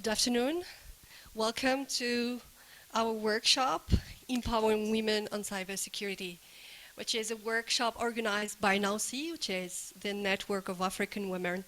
Good afternoon. Welcome to our workshop, Empowering Women on Cybersecurity, which is a workshop organized by NAUCI, which is the Network of African Women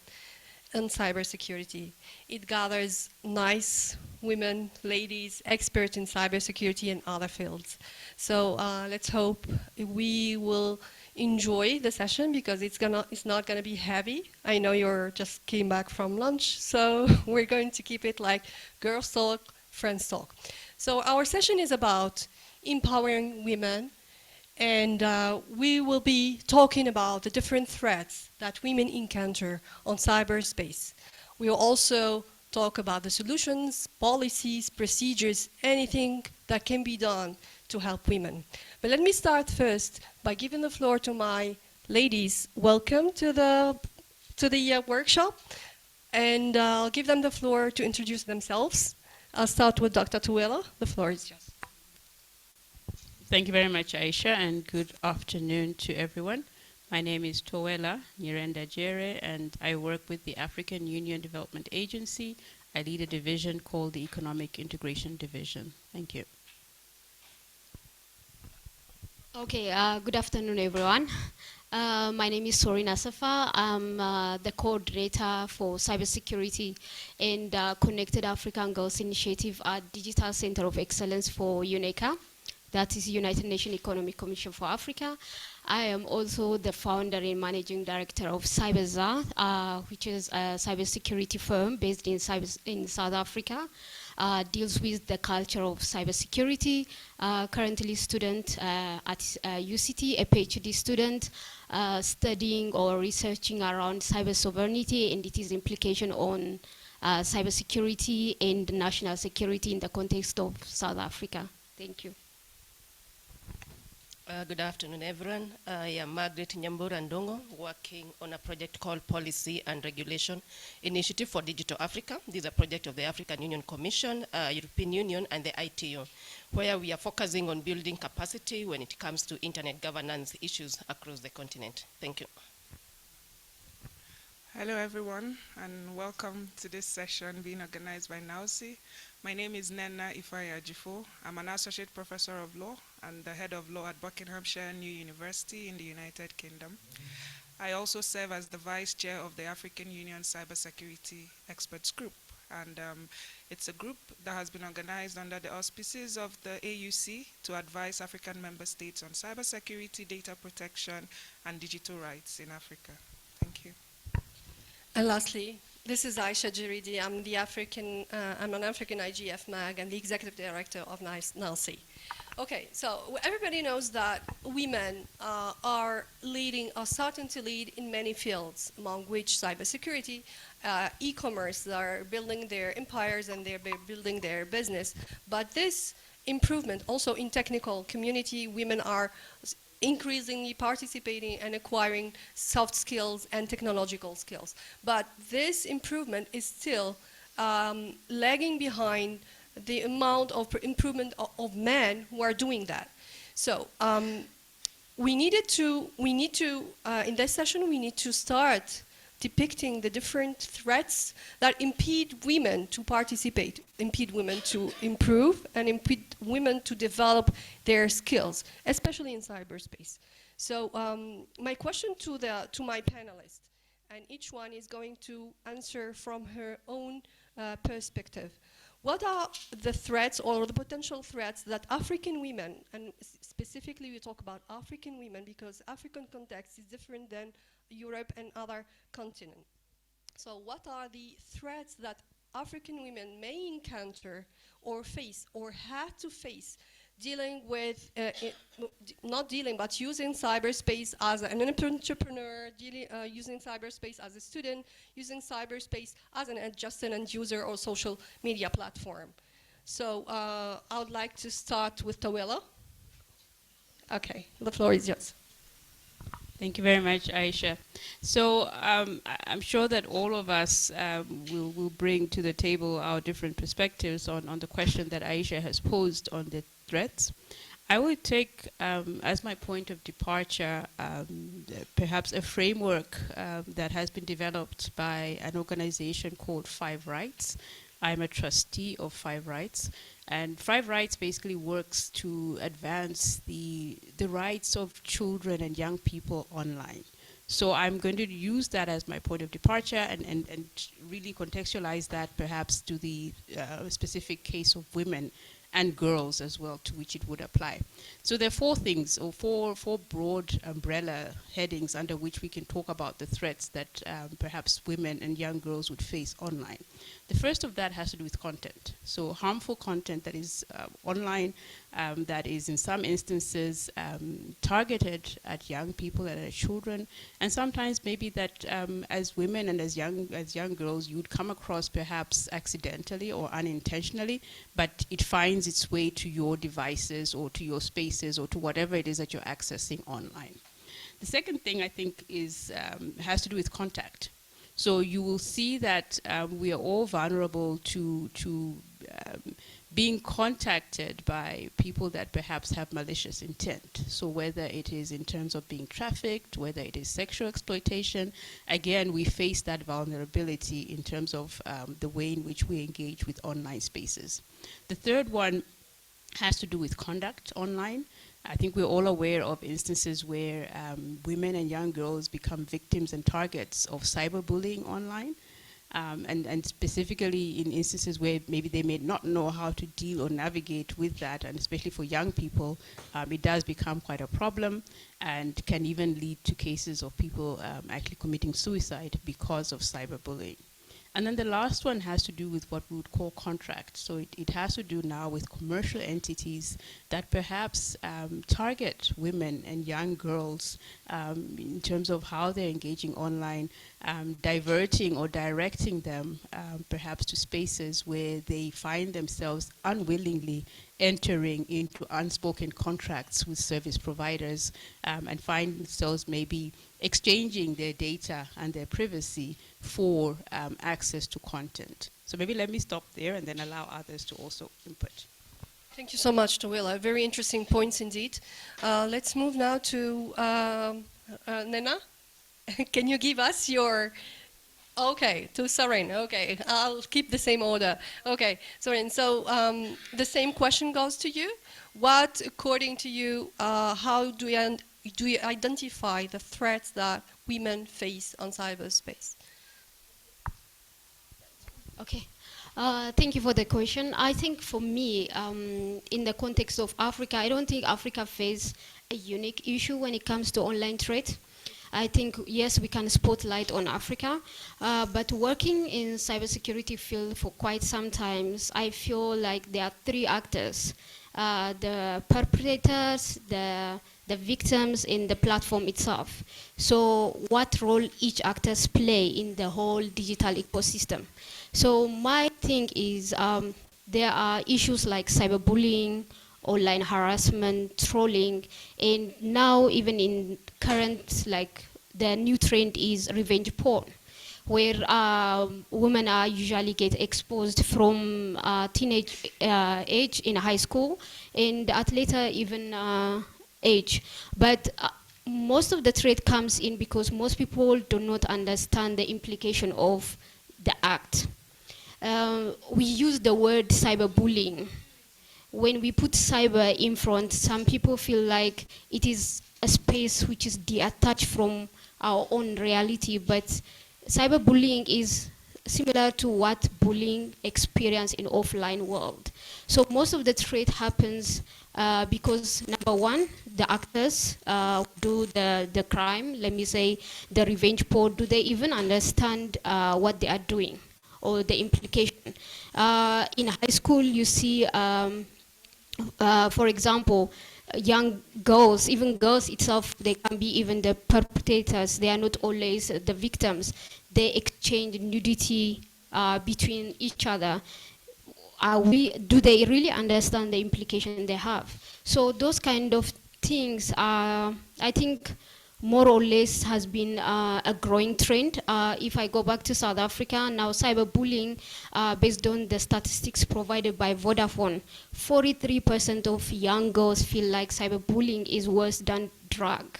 in Cybersecurity. It gathers nice women, ladies, experts in cybersecurity and other fields. So let's hope we will enjoy the session because it's not gonna be heavy. I know you're just came back from lunch, so we're going to keep it like girls talk, friends talk. So our session is about empowering women, and we will be talking about the different threats that women encounter on cyberspace. We will also talk about the solutions, policies, procedures, anything that can be done to help women. But let me start first by giving the floor to my ladies. Welcome to the workshop, and I'll give them the floor to introduce themselves. I'll start with Dr. Tuwela. The floor is yours. Thank you very much, Aisha, and good afternoon to everyone. My name is Tuwela Nyirenda Jere, and I work with the African Union Development Agency. I lead a division called the Economic Integration Division. Thank you. Okay, good afternoon, everyone. My name is Sorina Safa. I'm the coordinator for cybersecurity and Connected African Girls Initiative at Digital Center of Excellence for UNECA. That is United Nations Economic Commission for Africa. I am also the founder and managing director of CyberZA, which is a cybersecurity firm based in South Africa. Deals with the culture of cybersecurity. Currently student at UCT, a PhD student, studying or researching around cyber sovereignty and its implication on cybersecurity and national security in the context of South Africa. Thank you. Good afternoon, everyone. I am Margaret Nyambura Ndongo, working on a project called Policy and Regulation Initiative for Digital Africa. This is a project of the African Union Commission, European Union, and the ITU, where we are focusing on building capacity when it comes to internet governance issues across the continent. Thank you. Hello, everyone, and welcome to this session being organized by NAUCI. My name is Nena Ifaya Jifo. I'm an associate professor of law and the head of law at Buckinghamshire New University in the United Kingdom. I also serve as the vice chair of the African Union Cybersecurity Experts Group. And it's a group that has been organized under the auspices of the AUC to advise African member states on cybersecurity, data protection, and digital rights in Africa. Thank you. And lastly, this is Aisha Jiridi. I'm an African IGF MAG and the executive director of NALSI. Okay, so everybody knows that women are starting to lead in many fields, among which cybersecurity, e-commerce, are building their empires and they're building their business. But this improvement also in technical community, women are increasingly participating and acquiring soft skills and technological skills. But this improvement is still lagging behind the amount of improvement of men who are doing that. So we need to, in this session, we need to start depicting the different threats that impede women to participate, impede women to improve, and impede women to develop their skills, especially in cyberspace. So my question to my panelists, and each one is going to answer from her own perspective. What are the threats or the potential threats that African women, and specifically we talk about African women because African context is different than Europe and other continents. So what are the threats that African women may encounter or face or had to face dealing with, not dealing, but using cyberspace as an entrepreneur, using cyberspace as a student, using cyberspace as just an end user or social media platform. So I would like to start with Tawela. Okay, the floor is yours. Thank you very much, Aisha. So I'm sure that all of us will bring to the table our different perspectives on the question that Aisha has posed on the threats. I would take as my point of departure perhaps a framework that has been developed by an organization called Five Rights. I'm a trustee of Five Rights. And Five Rights basically works to advance the rights of children and young people online. So I'm going to use that as my point of departure and really contextualize that perhaps to the specific case of women and girls as well, to which it would apply. So there are four things, or four broad umbrella headings under which we can talk about the threats that perhaps women and young girls would face online. The first of that has to do with content. So harmful content that is online, that is in some instances targeted at young people and at children, and sometimes maybe that as women and as young girls you would come across perhaps accidentally or unintentionally, but it finds its way to your devices or to your spaces or to whatever it is that you're accessing online. The second thing I think is has to do with contact. So you will see that we are all vulnerable to being contacted by people that perhaps have malicious intent. So whether it is in terms of being trafficked, whether it is sexual exploitation, again, we face that vulnerability in terms of the way in which we engage with online spaces. The third one has to do with conduct online. I think we're all aware of instances where women and young girls become victims and targets of cyberbullying online. And specifically in instances where maybe they may not know how to deal or navigate with that, and especially for young people, it does become quite a problem and can even lead to cases of people actually committing suicide because of cyberbullying. And then the last one has to do with what we would call contracts. So it has to do now with commercial entities that perhaps target women and young girls in terms of how they're engaging online, diverting or directing them perhaps to spaces where they find themselves unwillingly entering into unspoken contracts with service providers and find themselves maybe exchanging their data and their privacy for access to content. So maybe let me stop there and then allow others to also input. Thank you so much, Tawila. Very interesting points indeed. Let's move now to Nena. Can you give us your... Okay, to Sarin. Okay, I'll keep the same order. Okay, Sarin, so the same question goes to you. What, according to you, how do you identify the threats that women face on cyberspace? Okay. Thank you for the question. I think for me, in the context of Africa, I don't think Africa faces a unique issue when it comes to online threat. I think, yes, we can spotlight on Africa, but working in cybersecurity field for quite some time, I feel like there are three actors: the perpetrators, the victims, and the platform itself. So what role each actors play in the whole digital ecosystem? So my thing is there are issues like cyberbullying, online harassment, trolling, and now even in current, like the new trend is revenge porn, where women are usually get exposed from teenage age in high school and at later even age. But most of the threat comes in because most people do not understand the implication of the act. We use the word cyberbullying. When we put cyber in front, some people feel like it is a space which is detached from our own reality, but cyberbullying is similar to what bullying experience in offline world. So most of the threat happens because number one, the actors do the crime, let me say the revenge porn, do they even understand what they are doing or the implication? In high school, you see for example, young girls, even girls itself, they can be even the perpetrators. They are not always the victims. They exchange nudity between each other. Do they really understand the implication they have? So those kind of things are, I think, more or less has been a growing trend. If I go back to South Africa, now cyberbullying, based on the statistics provided by Vodafone, 43% of young girls feel like cyberbullying is worse than drug.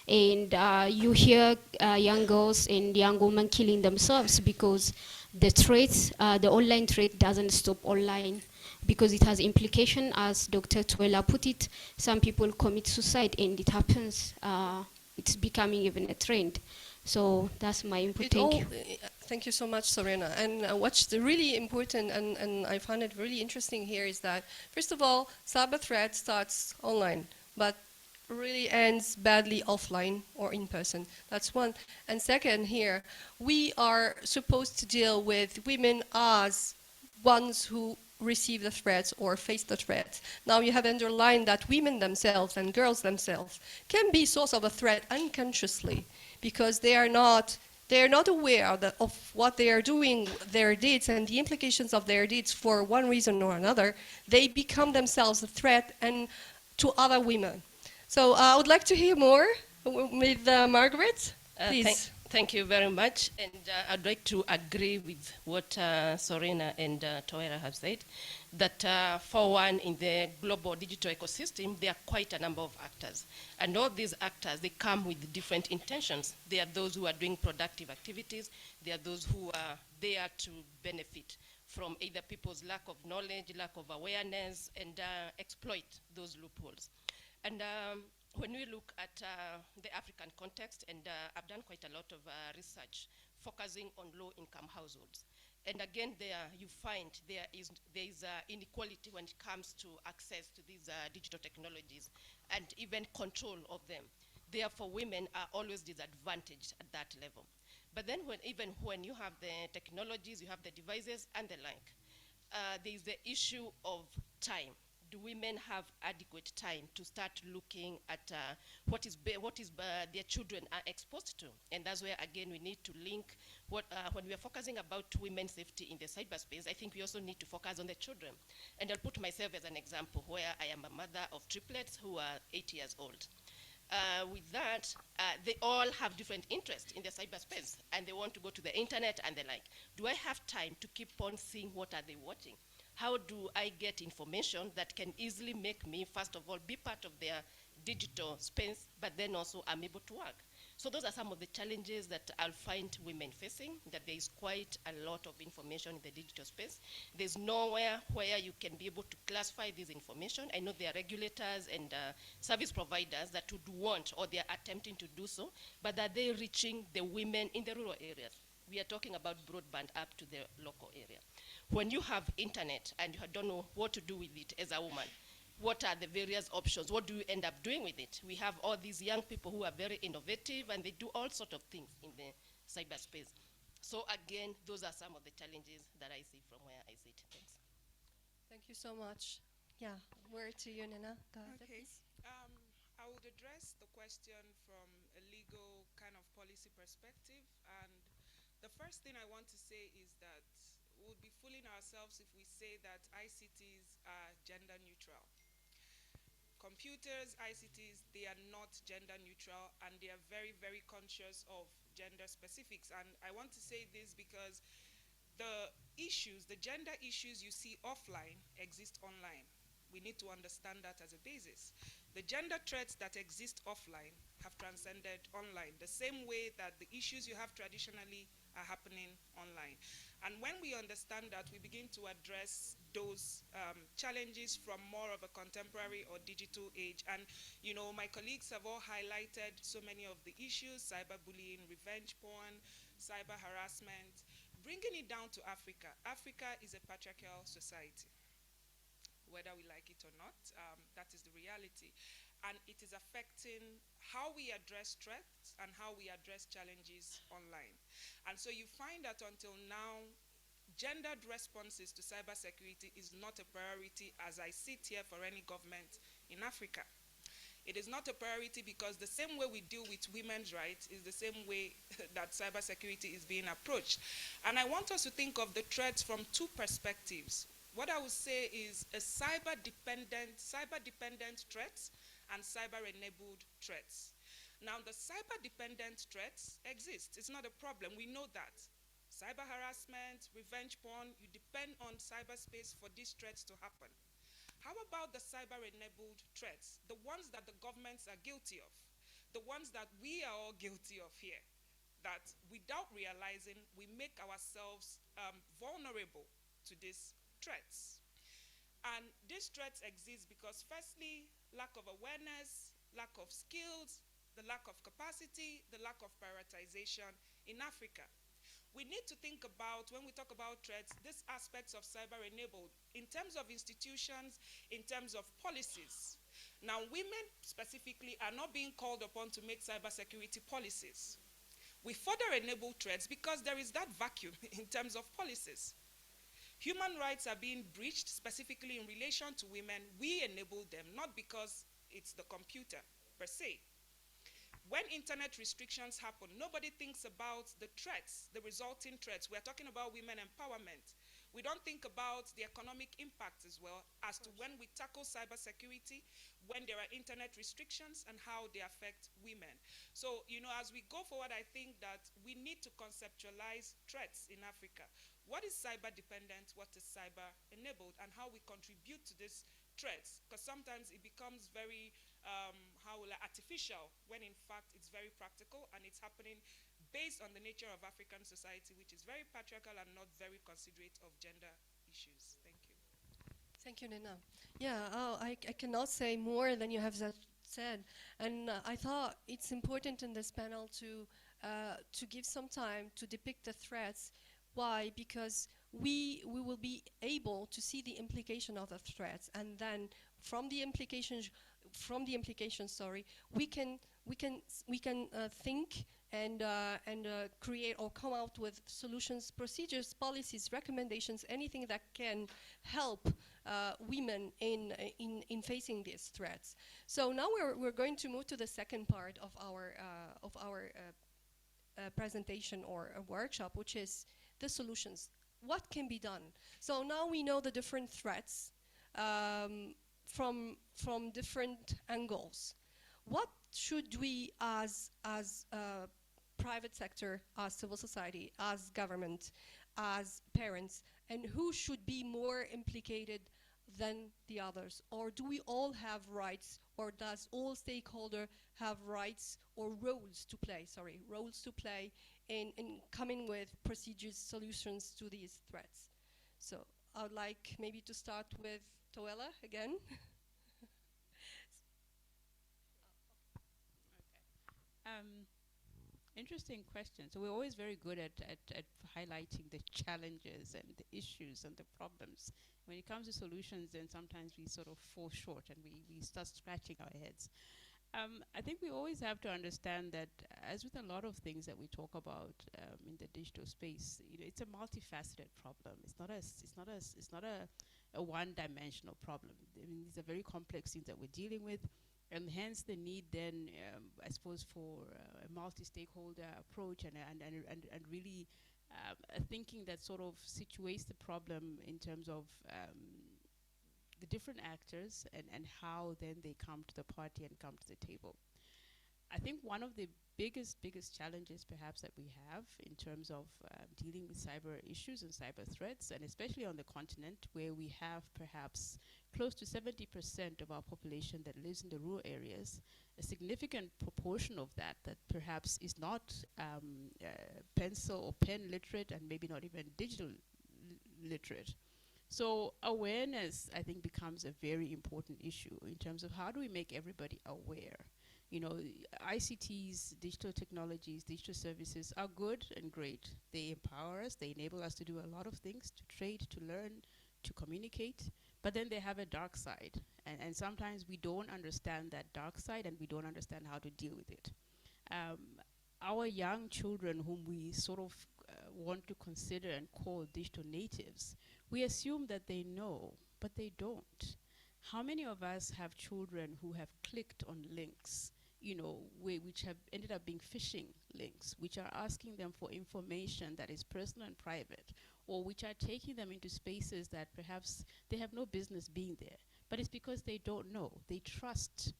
And you hear young girls and young women killing themselves because the threat, the online threat doesn't stop online because it has implication, as Dr. Tuela put it. Some people commit suicide and it happens. It's becoming even a trend. So that's my input. Thank you. Thank you so much, Serena. And what's really important, and I find it really interesting here, is that, first of all, cyber threat starts online, but really ends badly offline or in person. That's one. And second, here, we are supposed to deal with women as ones who receive the threats or face the threats. Now you have underlined that women themselves and girls themselves can be source of a threat unconsciously because they are not aware of what they are doing, their deeds, and the implications of their deeds for one reason or another. They become themselves a threat and to other women. So I would like to hear more with Margaret, please. Thank you very much. And I'd like to agree with what Sorina and Toera have said, that for one, in the global digital ecosystem, there are quite a number of actors. And all these actors, they come with different intentions. There are those who are doing productive activities. There are those who are there to benefit from either people's lack of knowledge, lack of awareness, and exploit those loopholes. And when we look at the African context, and I've done quite a lot of research focusing on low-income households. And again, there you find there is inequality when it comes to access to these digital technologies and even control of them. Therefore, women are always disadvantaged at that level. But then even when you have the technologies, you have the devices and the like, there is the issue of time. Do women have adequate time to start looking at what their children are exposed to? And that's where, again, we need to link when we are focusing about women's safety in the cyberspace. I think we also need to focus on the children. And I'll put myself as an example where I am a mother of triplets who are 8 years old. With that, they all have different interests in the cyberspace, and they want to go to the internet and the like. Do I have time to keep on seeing what are they watching? How do I get information that can easily make me, first of all, be part of their digital space, but then also I'm able to work? So those are some of the challenges that I'll find women facing, that there is quite a lot of information in the digital space. There's nowhere where you can be able to classify this information. I know there are regulators and service providers that would want, or they are attempting to do so, but are they reaching the women in the rural areas? We are talking about broadband up to the local area. When you have internet and you don't know what to do with it as a woman, what are the various options? What do you end up doing with it? We have all these young people who are very innovative and they do all sorts of things in the cyberspace. So again, those are some of the challenges that I see from where I sit. Thanks. Thank you so much. Yeah, word to you, Nina. Go ahead, Okay. please. I would address the question from a legal kind of policy perspective. And the first thing I want to say is that we would be fooling ourselves if we say that ICTs are gender neutral. Computers, ICTs, they are not gender neutral, and they are very, very conscious of gender specifics. And I want to say this because the gender issues you see offline exist online. We need to understand that as a basis. The gender threats that exist offline have transcended online, the same way that the issues you have traditionally are happening online. And when we understand that, we begin to address those challenges from more of a contemporary or digital age. And, you know, my colleagues have all highlighted so many of the issues: cyberbullying, revenge porn, cyber harassment. Bringing it down to Africa, Africa is a patriarchal society. Whether we like it or not, that is the reality. And it is affecting how we address threats and how we address challenges online. And so you find that until now, gendered responses to cybersecurity is not a priority as I sit here for any government in Africa. It is not a priority because the same way we deal with women's rights is the same way that cybersecurity is being approached. And I want us to think of the threats from two perspectives. What I would say is a cyber-dependent threats and cyber-enabled threats. Now, the cyber-dependent threats exist. It's not a problem. We know that. Cyber harassment, revenge porn, you depend on cyberspace for these threats to happen. How about the cyber-enabled threats, the ones that the governments are guilty of, the ones that we are all guilty of here? that without realizing, we make ourselves vulnerable to these threats. And these threats exist because, firstly, lack of awareness, lack of skills, the lack of capacity, the lack of prioritization in Africa. We need to think about, when we talk about threats, these aspects of cyber-enabled in terms of institutions, in terms of policies. Now, women specifically are not being called upon to make cybersecurity policies. We further enable threats because there is that vacuum in terms of policies. Human rights are being breached, specifically in relation to women. We enable them, not because it's the computer per se. When internet restrictions happen, nobody thinks about the threats, the resulting threats. We're talking about women empowerment. We don't think about the economic impact as well as to when we tackle cybersecurity, when there are internet restrictions and how they affect women. So, as we go forward, I think that we need to conceptualize threats in Africa. What is cyber dependent? What is cyber enabled? And how we contribute to this threats, because sometimes it becomes very artificial, when in fact it's very practical and it's happening based on the nature of African society, which is very patriarchal and not very considerate of gender issues. Thank you. Thank you, Nina. Yeah, I cannot say more than you have said. And I thought it's important in this panel to give some time to depict the threats. Why? Because we will be able to see the implication of the threats, and then from the implications, we can think and create or come out with solutions, procedures, policies, recommendations, anything that can help women in facing these threats. So now we're going to move to the second part of our presentation or a workshop, which is the solutions. What can be done? So now we know the different threats from different angles. What should we, as private sector, as civil society, as government, as parents, and who should be more implicated than the others? Or do we all have rights, or does all stakeholder have rights or roles to play in coming with procedures, solutions to these threats? So I would like maybe to start with Toela again. Interesting question. So we're always very good at highlighting the challenges and the issues and the problems. When it comes to solutions, then sometimes we sort of fall short and we start scratching our heads. I think we always have to understand that, as with a lot of things that we talk about in the digital space, it's a multifaceted problem. It's not a one-dimensional problem. I mean, these are very complex things that we're dealing with. And hence the need then, I suppose, for a multi-stakeholder approach and really thinking that sort of situates the problem in terms of the different actors and how then they come to the party and come to the table. I think one of the biggest challenges perhaps that we have in terms of dealing with cyber issues and cyber threats, and especially on the continent where we have perhaps close to 70% of our population that lives in the rural areas, a significant proportion of that perhaps is not pencil or pen literate and maybe not even digital literate. So awareness, I think, becomes a very important issue in terms of how do we make everybody aware. ICTs, digital technologies, digital services are good and great. They empower us, they enable us to do a lot of things, to trade, to learn, to communicate, but then they have a dark side. And sometimes we don't understand that dark side and we don't understand how to deal with it. Our young children, whom we sort of want to consider and call digital natives, we assume that they know, but they don't. How many of us have children who have clicked on links, which have ended up being phishing links, which are asking them for information that is personal and private, or which are taking them into spaces that perhaps they have no business being there, but it's because they don't know. They trust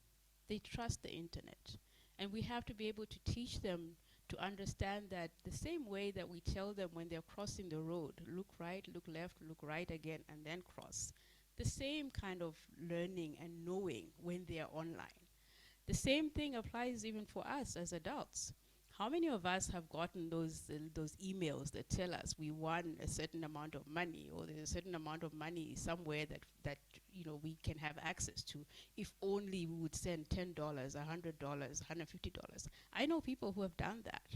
the internet. And we have to be able to teach them to understand that the same way that we tell them when they're crossing the road, look right, look left, look right again, and then cross. The same kind of learning and knowing when they are online. The same thing applies even for us as adults. How many of us have gotten those emails that tell us we won a certain amount of money, or there's a certain amount of money somewhere that we can have access to if only we would send $10, $100, $150. I know people who have done that,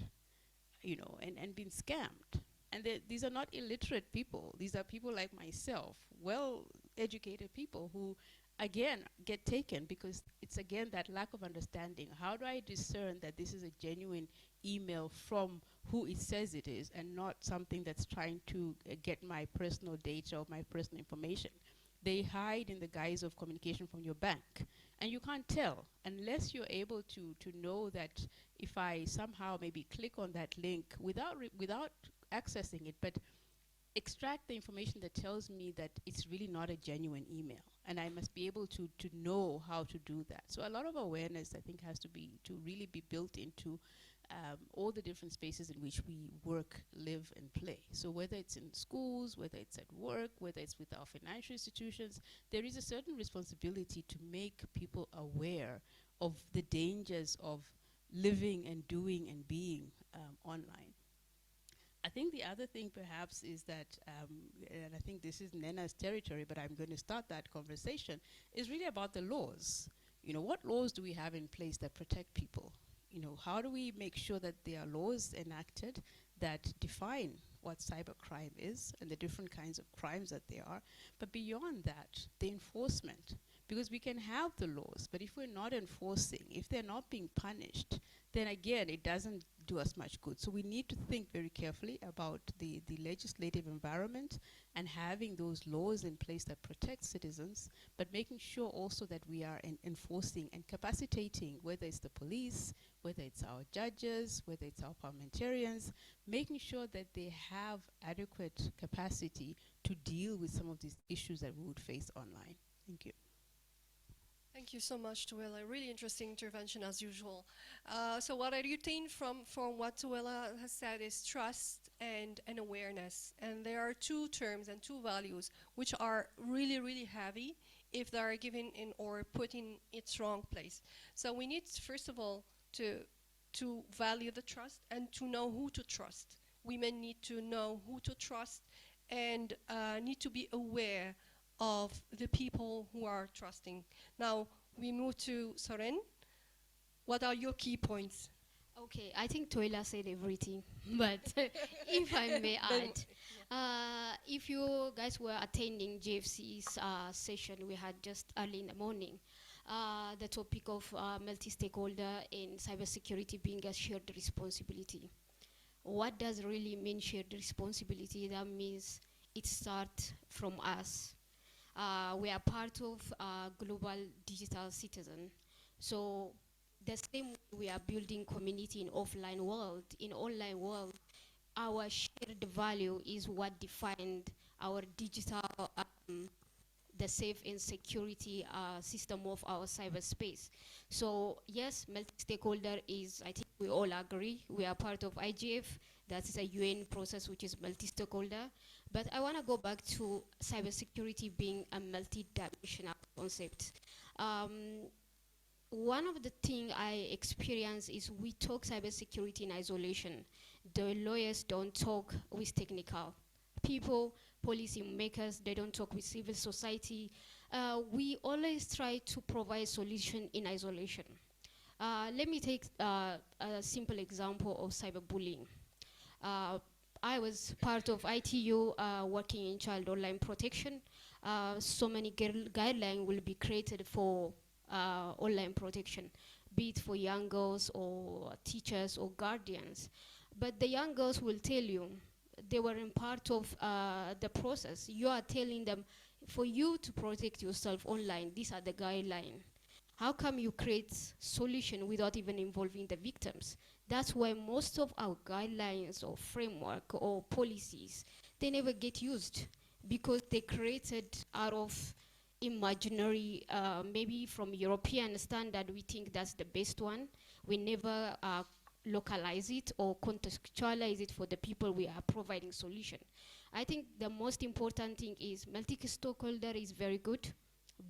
and been scammed. And these are not illiterate people. These are people like myself, well-educated people who, again, get taken because it's, again, that lack of understanding. How do I discern that this is a genuine email from who it says it is and not something that's trying to get my personal data or my personal information? They hide in the guise of communication from your bank. And you can't tell unless you're able to know that if I somehow maybe click on that link without accessing it, but extract the information that tells me that it's really not a genuine email. And I must be able to know how to do that. So a lot of awareness, I think, has to really be built into all the different spaces in which we work, live, and play. So whether it's in schools, whether it's at work, whether it's with our financial institutions, there is a certain responsibility to make people aware of the dangers of living and doing and being online. I think the other thing perhaps is that, and I think this is Nena's territory, but I'm going to start that conversation, is really about the laws. What laws do we have in place that protect people? How do we make sure that there are laws enacted that define what cybercrime is and the different kinds of crimes that there are? But beyond that, the enforcement. Because we can have the laws, but if we're not enforcing, if they're not being punished, then again, it doesn't do us much good. So we need to think very carefully about the legislative environment and having those laws in place that protect citizens, but making sure also that we are enforcing and capacitating, whether it's the police, whether it's our judges, whether it's our parliamentarians, making sure that they have adequate capacity to deal with some of these issues that we would face online. Thank you. Thank you so much, Tuela. Really interesting intervention as usual. So what I retain from what Tuela has said is trust and awareness. And there are two terms and two values which are really, really heavy if they are given in or put in its wrong place. So we need, first of all, to value the trust and to know who to trust. Women need to know who to trust and need to be aware of the people who are trusting. Now, we move to Soren. What are your key points? Okay, I think Toila said everything, but if I may add, if you guys were attending JFC's session we had just early in the morning, the topic of multi-stakeholder and cybersecurity being a shared responsibility. What does really mean shared responsibility? That means it starts from us. We are part of global digital citizen. So the same way we are building community in offline world, in online world, our shared value is what defined our digital, the safe and security system of our cyberspace. So yes, multi-stakeholder is, I think we all agree, we are part of IGF. That is a UN process which is multi-stakeholder. But I want to go back to cybersecurity being a multi-dimensional concept. One of the things I experience is we talk cybersecurity in isolation. The lawyers don't talk with technical people, policy makers, they don't talk with civil society. We always try to provide solution in isolation. Let me take a simple example of cyberbullying. I was part of ITU working in child online protection. So many guidelines will be created for online protection, be it for young girls or teachers or guardians. But the young girls will tell you, they were in part of the process. You are telling them, for you to protect yourself online, these are the guidelines. How come you create solution without even involving the victims? That's why most of our guidelines or framework or policies, they never get used because they created out of imaginary, maybe from European standard, we think that's the best one. We never localize it or contextualize it for the people we are providing solution. I think the most important thing is multi-stakeholder is very good.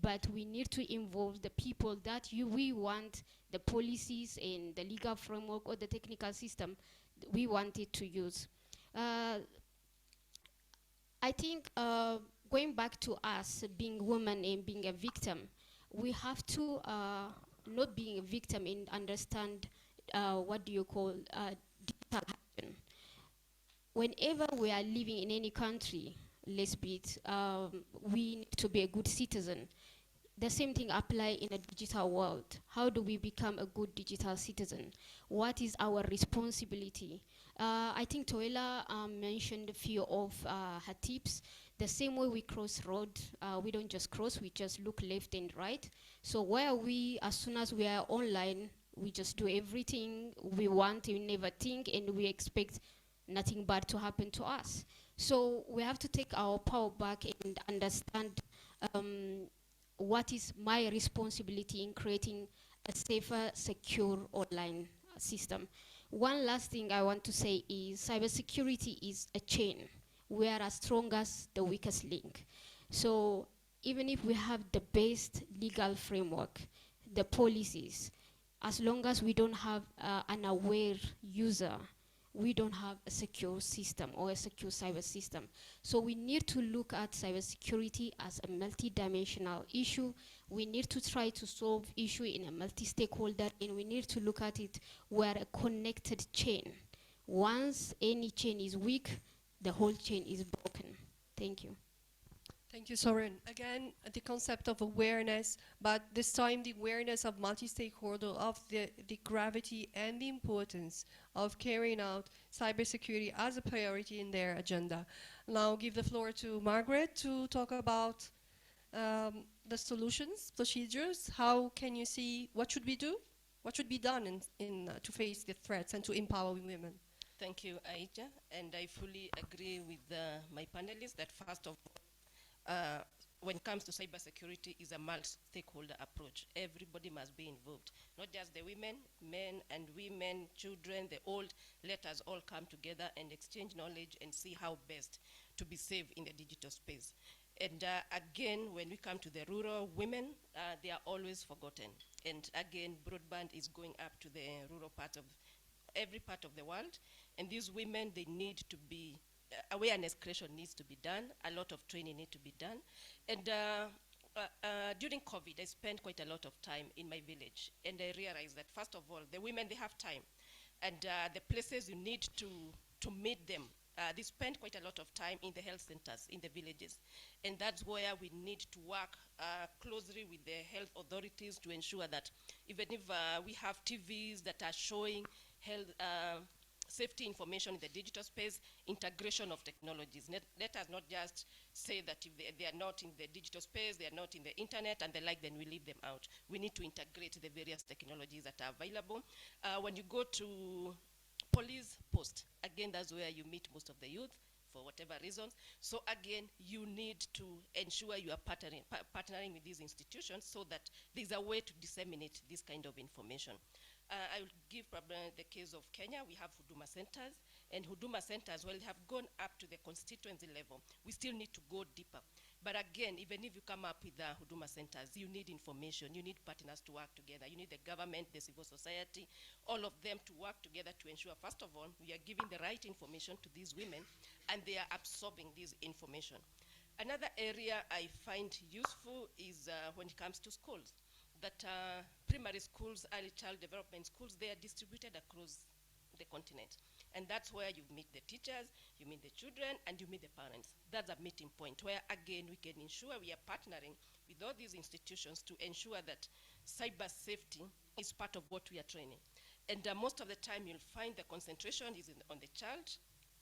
but we need to involve the people that we want, the policies and the legal framework or the technical system we want it to use. I think going back to us being women and being a victim, we have to not being a victim and understand what do you call digital hygiene. Whenever we are living in any country, let's be it, we need to be a good citizen. The same thing apply in a digital world. How do we become a good digital citizen? What is our responsibility? I think Toela mentioned a few of her tips. The same way we cross road, we don't just cross, we just look left and right. So where we, as soon as we are online, we just do everything we want, we never think, and we expect nothing bad to happen to us. So we have to take our power back and understand what is my responsibility in creating a safer, secure online system. One last thing I want to say is cybersecurity is a chain. We are as strong as the weakest link. So even if we have the best legal framework, the policies, as long as we don't have an aware user, we don't have a secure system or a secure cyber system. So we need to look at cybersecurity as a multi-dimensional issue. We need to try to solve issue in a multi-stakeholder, and we need to look at it where a connected chain. Once any chain is weak, the whole chain is broken. Thank you. Thank you, Soren. Again, the concept of awareness, but this time the awareness of multi-stakeholder, of the gravity and the importance of carrying out cybersecurity as a priority in their agenda. Now I'll give the floor to Margaret to talk about the solutions, procedures. How can you see what should we do? What should be done to face the threats and to empower women? Thank you, Aisha. And I fully agree with my panelists that first of all, when it comes to cybersecurity, is a multi-stakeholder approach. Everybody must be involved, not just the women, men and women, children, the old. Let us all come together and exchange knowledge and see how best to be safe in the digital space. And again, when we come to the rural women, they are always forgotten. And again, broadband is going up to the rural part of every part of the world. And these women, they need to be awareness creation needs to be done. A lot of training needs to be done. And during COVID, I spent quite a lot of time in my village. And I realized that, first of all, the women, they have time. And the places you need to meet them, they spend quite a lot of time in the health centers, in the villages. And that's where we need to work closely with the health authorities to ensure that even if we have TVs that are showing health safety information in the digital space, integration of technologies. Let us not just say that if they are not in the digital space, they are not in the internet and the like, then we leave them out. We need to integrate the various technologies that are available. When you go to police post, again, that's where you meet most of the youth for whatever reasons. So again, you need to ensure you are partnering with these institutions so that there's a way to disseminate this kind of information. I will give probably the case of Kenya. We have Huduma centers, and Huduma centers, well, they have gone up to the constituency level. We still need to go deeper. But again, even if you come up with the Huduma centers, you need information, you need partners to work together. You need the government, the civil society, all of them to work together to ensure, first of all, we are giving the right information to these women, and they are absorbing this information. Another area I find useful is when it comes to schools. That primary schools, early child development schools, they are distributed across the continent. And that's where you meet the teachers, you meet the children, and you meet the parents. That's a meeting point where, again, we can ensure we are partnering with all these institutions to ensure that cyber safety is part of what we are training. And most of the time, you'll find the concentration is on the child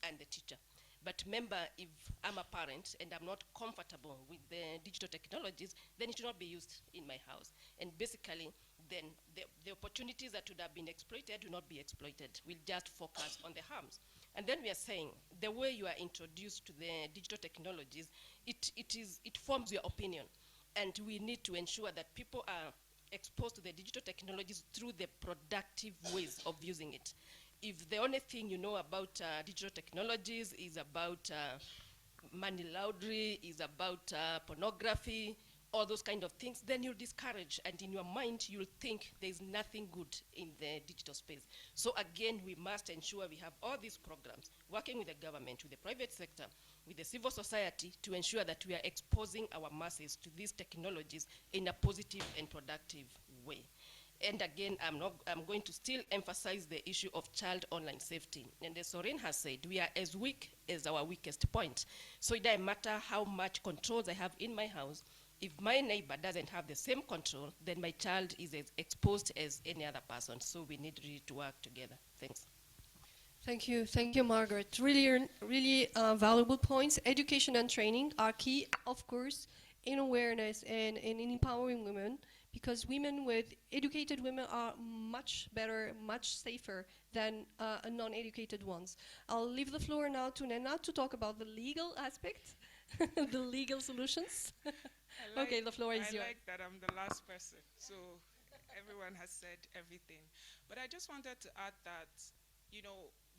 and the teacher. But remember, if I'm a parent and I'm not comfortable with the digital technologies, then it should not be used in my house. And basically, then the opportunities that would have been exploited will not be exploited. We'll just focus on the harms. And then we are saying, the way you are introduced to the digital technologies, it forms your opinion. And we need to ensure that people are exposed to the digital technologies through the productive ways of using it. If the only thing you know about digital technologies is about money laundering, is about pornography, all those kind of things, then you'll discourage, and in your mind you'll think there's nothing good in the digital space. So again, we must ensure we have all these programs working with the government, with the private sector, with the civil society, to ensure that we are exposing our masses to these technologies in a positive and productive way. And again, I'm going to still emphasize the issue of child online safety. And as Soren has said, we are as weak as our weakest point. So it doesn't matter how much controls I have in my house. If my neighbor doesn't have the same control, then my child is as exposed as any other person. So we need really to work together. Thanks. Thank you, Margaret. Really valuable points. Education and training are key, of course, in awareness and in empowering women, because educated women are much better, much safer than non-educated ones. I'll leave the floor now to Nena to talk about the legal aspect, the legal solutions. Okay, the floor is yours. I like that I'm the last person, so everyone has said everything. But I just wanted to add that,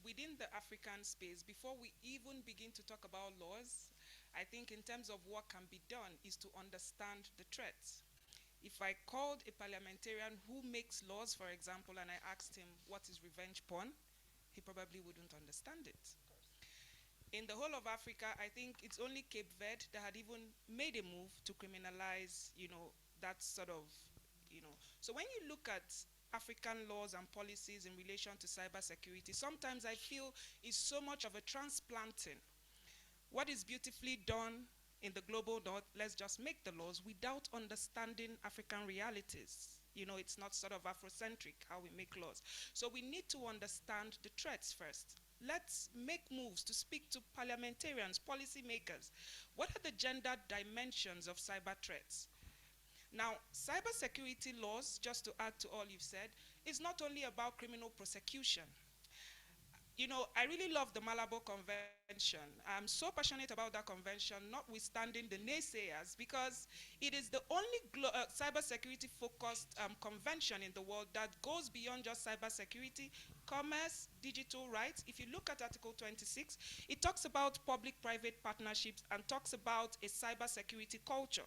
within the African space, before we even begin to talk about laws, I think in terms of what can be done is to understand the threats. If I called a parliamentarian who makes laws, for example, and I asked him what is revenge porn, he probably wouldn't understand it. In the whole of Africa, I think it's only Cape Verde that had even made a move to criminalize, that sort of, So when you look at African laws and policies in relation to cybersecurity, sometimes I feel it's so much of a transplanting. What is beautifully done in the global north, let's just make the laws without understanding African realities. It's not sort of Afrocentric how we make laws. So we need to understand the threats first. Let's make moves to speak to parliamentarians, policymakers. What are the gender dimensions of cyber threats? Now, cybersecurity laws, just to add to all you've said, is not only about criminal prosecution. I really love the Malabo Convention. I'm so passionate about that convention, notwithstanding the naysayers, because it is the only cybersecurity-focused convention in the world that goes beyond just cybersecurity, commerce, digital rights. If you look at Article 26, it talks about public-private partnerships and talks about a cybersecurity culture.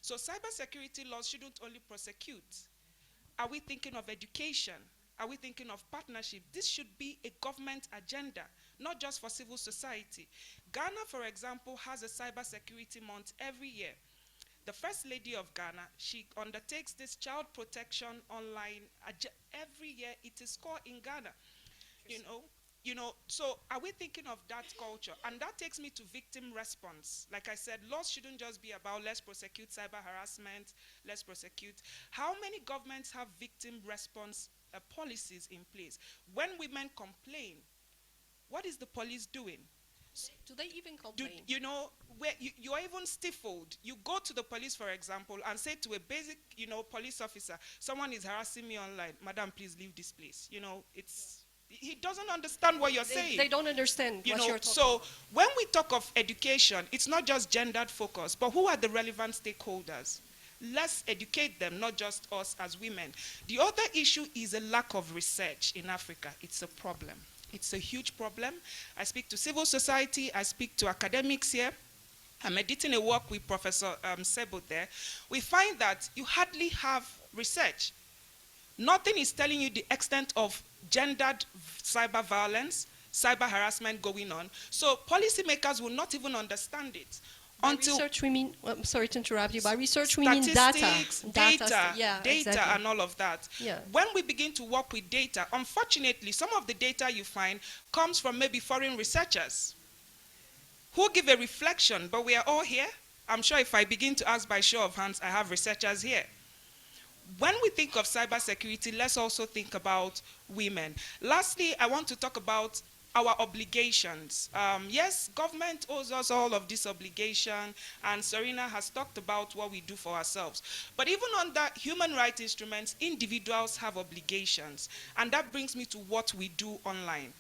So cybersecurity laws shouldn't only prosecute. Are we thinking of education? Are we thinking of partnership? This should be a government agenda, not just for civil society. Ghana, for example, has a cybersecurity month every year. The First Lady of Ghana, she undertakes this child protection online every year. It is called in Ghana. So are we thinking of that culture? And that takes me to victim response. Like I said, laws shouldn't just be about let's prosecute cyber harassment, let's prosecute. How many governments have victim response policies in place? When women complain, what is the police doing? Do they even complain? Where you are even stifled. You go to the police, for example, and say to a basic, police officer, someone is harassing me online. Madam, please leave this place. He doesn't understand what you're saying. They don't understand what you're talking about. So when we talk of education, it's not just gendered focus, but who are the relevant stakeholders? Let's educate them, not just us as women. The other issue is a lack of research in Africa. It's a problem. It's a huge problem. I speak to civil society. I speak to academics here. I'm editing a work with Professor Sebo there. We find that you hardly have research. Nothing is telling you the extent of gendered cyber violence, cyber harassment going on. So policymakers will not even understand it. By research, we mean, I'm sorry to interrupt you, by research we mean data. Data and all of that. Yeah. When we begin to work with data, unfortunately, some of the data you find comes from maybe foreign researchers who give a reflection, but we are all here. I'm sure if I begin to ask by show of hands, I have researchers here. When we think of cybersecurity, let's also think about women. Lastly, I want to talk about our obligations. Yes, government owes us all of this obligation, and Serena has talked about what we do for ourselves. But even under human rights instruments, individuals have obligations, and that brings me to what we do online.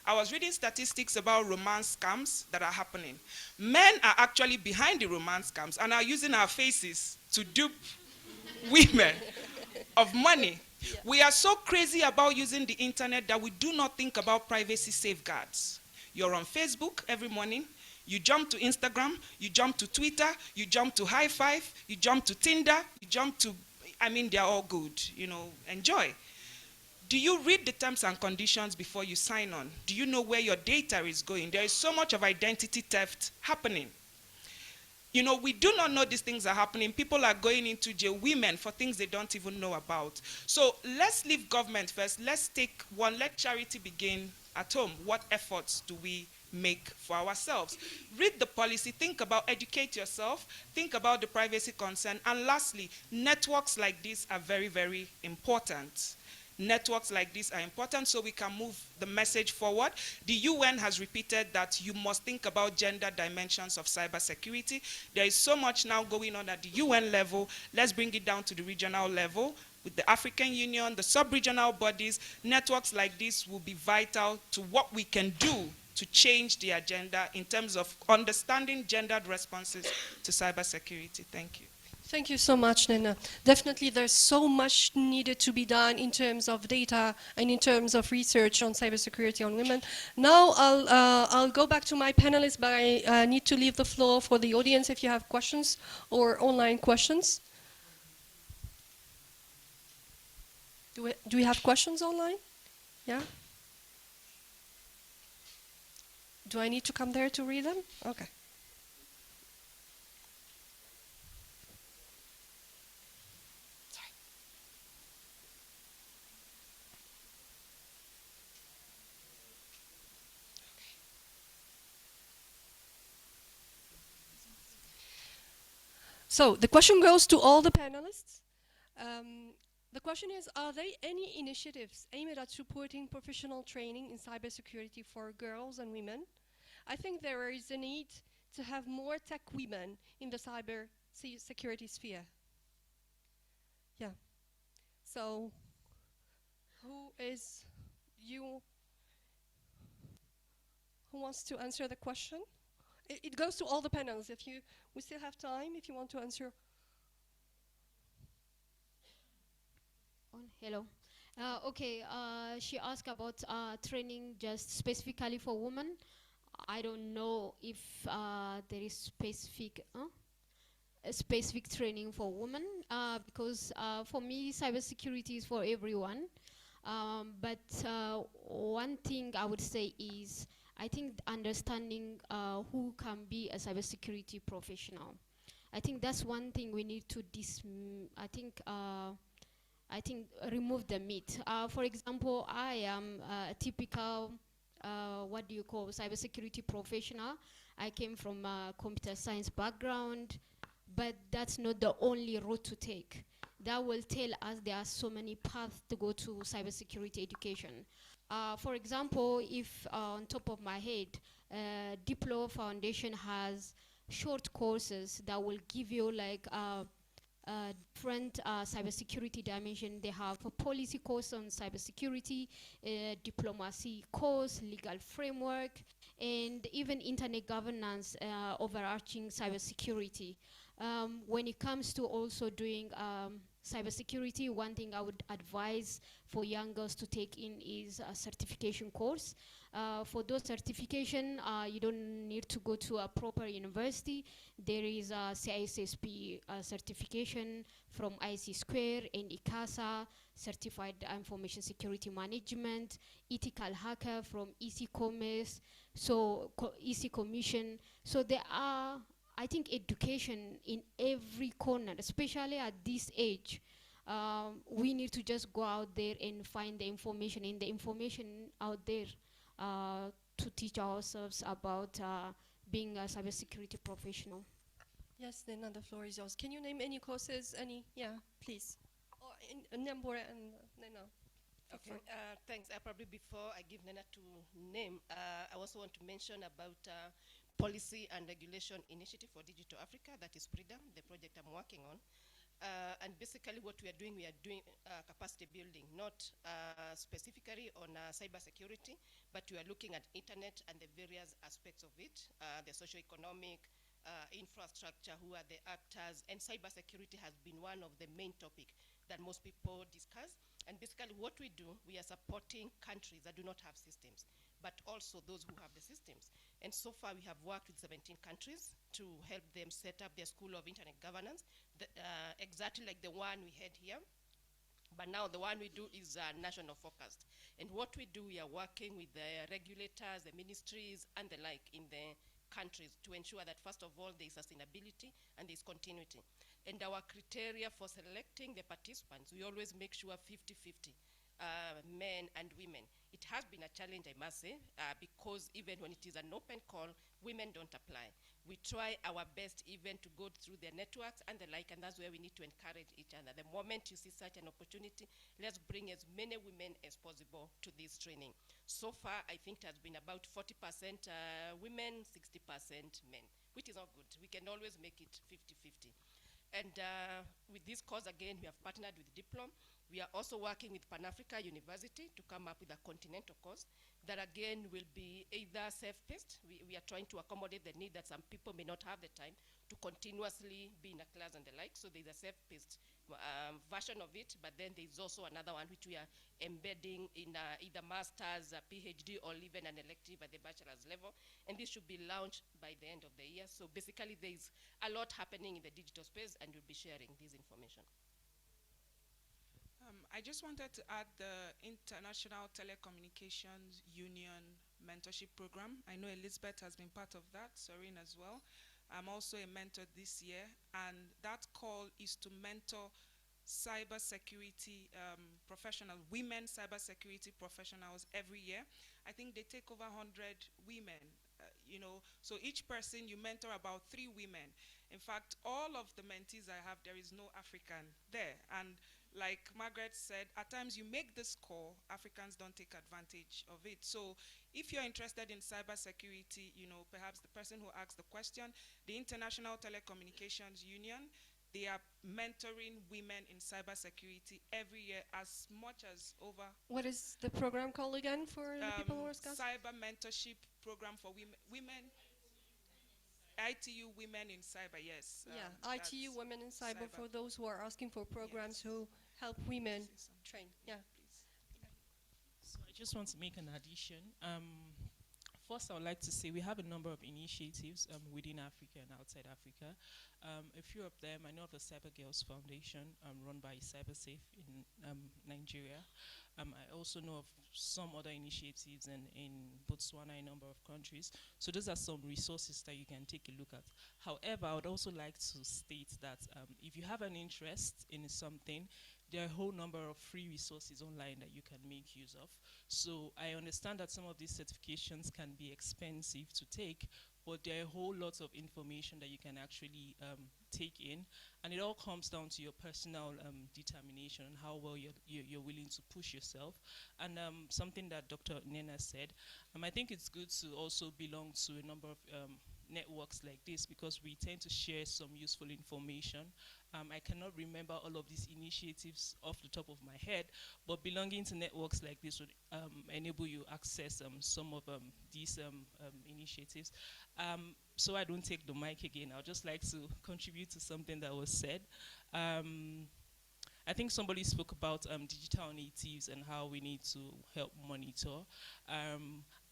I was reading statistics about romance scams that are happening. Men are actually behind the romance scams and are using our faces to dupe women of money. Yeah. We are so crazy about using the internet that we do not think about privacy safeguards. You're on Facebook every morning. You jump to Instagram, you jump to Twitter, you jump to High Five, you jump to Tinder, you jump to, I mean, they're all good, you know, enjoy. Do you read the terms and conditions before you sign on? Do you know where your data is going? There is so much of identity theft happening. You know, we do not know these things are happening. People are going into jail, women, for things they don't even know about. So let's leave government first. Let's take one, let charity begin at home. What efforts do we make for ourselves? Read the policy, think about, educate yourself, think about the privacy concern. And lastly, networks like this are very, very important. Networks like this are important so we can move the message forward. The UN has repeated that you must think about gender dimensions of cybersecurity. There is so much now going on at the UN level. Let's bring it down to the regional level. With the African Union, the sub-regional bodies, networks like this will be vital to what we can do to change the agenda in terms of understanding gendered responses to cybersecurity. Thank you. Thank you so much, Nena. Definitely there's so much needed to be done in terms of data and in terms of research on cybersecurity on women. Now I'll go back to my panelists, but I need to leave the floor for the audience if you have questions or online questions. Do we have questions online? Yeah? Do I need to come there to read them? Okay. So the question goes to all the panelists. The question is, are there any initiatives aimed at supporting professional training in cybersecurity for girls and women? I think there is a need to have more tech women in the cyber security sphere. Yeah. So who wants to answer the question? It goes to all the panels. We still have time if you want to answer. Hello. Okay, she asked about training just specifically for women. I don't know if there is specific training for women because for me, cybersecurity is for everyone. But one thing I would say is I think understanding who can be a cybersecurity professional. I think that's one thing we need to I think remove the myth. For example, I am a typical, what do you call, cybersecurity professional. I came from a computer science background, but that's not the only route to take. That will tell us there are so many paths to go to cybersecurity education. For example, if on top of my head, Diplo Foundation has short courses that will give you like different cybersecurity dimension. They have a policy course on cybersecurity, diplomacy course, legal framework, and even internet governance, overarching cybersecurity. When it comes to also doing cybersecurity, one thing I would advise for young girls to take in is a certification course. For those certification, you don't need to go to a proper university. There is a CISSP certification from IC Square and ICASA, Certified Information Security Management, Ethical Hacker from EC Commerce, so EC Commission. So there are, I think, education in every corner, especially at this age. We need to just go out there and find the information, and the information out there to teach ourselves about being a cybersecurity professional. Yes, Nena, the floor is yours. Can you name any courses? Yeah, please. Or Nembore and Nena. Okay, thanks. Probably before I give Nena to name, I also want to mention about Policy and Regulation Initiative for Digital Africa, that is PRIDA, the project I'm working on. And basically what we are doing capacity building, not specifically on cybersecurity, but we are looking at internet and the various aspects of it, the socio-economic, infrastructure, who are the actors, and cybersecurity has been one of the main topics that most people discuss. And basically what we do, we are supporting countries that do not have systems, but also those who have the systems. And so far, we have worked with 17 countries to help them set up their School of Internet Governance, exactly like the one we had here. But now the one we do is national focused. And what we do, we are working with the regulators, the ministries, and the like in the countries to ensure that, first of all, there is sustainability and there is continuity. And our criteria for selecting the participants, we always make sure 50-50. Men and women. It has been a challenge, I must say, because even when it is an open call, women don't apply. We try our best even to go through their networks and the like, and that's where we need to encourage each other. The moment you see such an opportunity, let's bring as many women as possible to this training. So far, I think it has been about 40% women, 60% men, which is not good. We can always make it 50-50. And with this course, again, we have partnered with Diplom. We are also working with Pan-Africa University to come up with a continental course that, again, will be either self-paced. We are trying to accommodate the need that some people may not have the time to continuously be in a class and the like. So there's a self-paced version of it, but then there's also another one which we are embedding in either master's, PhD, or even an elective at the bachelor's level. And this should be launched by the end of the year. So basically, there's a lot happening in the digital space, and we'll be sharing this information. I just wanted to add the International Telecommunications Union Mentorship Program. I know Elizabeth has been part of that, Soreen as well. I'm also a mentor this year, and that call is to mentor cybersecurity professionals, women cybersecurity professionals every year. I think they take over 100 women, so each person you mentor about 3 women. In fact, all of the mentees I have, there is no African there. And like Margaret said, at times you make this call, Africans don't take advantage of it. So if you're interested in cybersecurity, perhaps the person who asked the question, the International Telecommunications Union, they are mentoring women in cybersecurity every year, as much as over. What is the program called again for the people who are scouts? Cyber mentorship program for women. ITU Women in Cyber, yes. Yeah, ITU Women in Cyber, for those who are asking for programs who help women train. Yeah. Please. So I just want to make an addition. First, I would like to say we have a number of initiatives within Africa and outside Africa. A few of them, I know of the Cyber Girls Foundation run by CyberSafe in Nigeria. I also know of some other initiatives in Botswana, a number of countries. So those are some resources that you can take a look at. However, I would also like to state that if you have an interest in something, there are a whole number of free resources online that you can make use of. So I understand that some of these certifications can be expensive to take, but there are a whole lot of information that you can actually take in, and it all comes down to your personal determination and how well you're willing to push yourself. And something that Dr. Nena said, I think it's good to also belong to a number of networks like this, because we tend to share some useful information. I cannot remember all of these initiatives off the top of my head, but belonging to networks like this would enable you access some of these initiatives. So I don't take the mic again. I'd just like to contribute to something that was said. I think somebody spoke about digital natives and how we need to help monitor.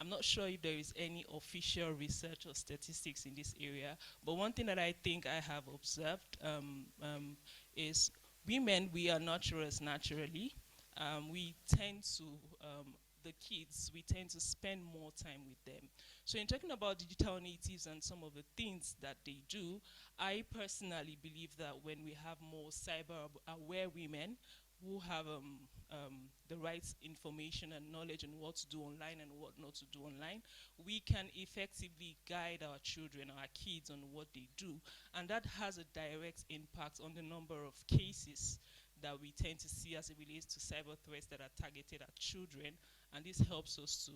I'm not sure if there is any official research or statistics in this area, but one thing that I think I have observed is women, we are nurturers naturally. We tend to the kids, we tend to spend more time with them. So in talking about digital natives and some of the things that they do, I personally believe that when we have more cyber aware women who have the right information and knowledge on what to do online and what not to do online, we can effectively guide our children, our kids, on what they do. And that has a direct impact on the number of cases that we tend to see as it relates to cyber threats that are targeted at children. And this helps us to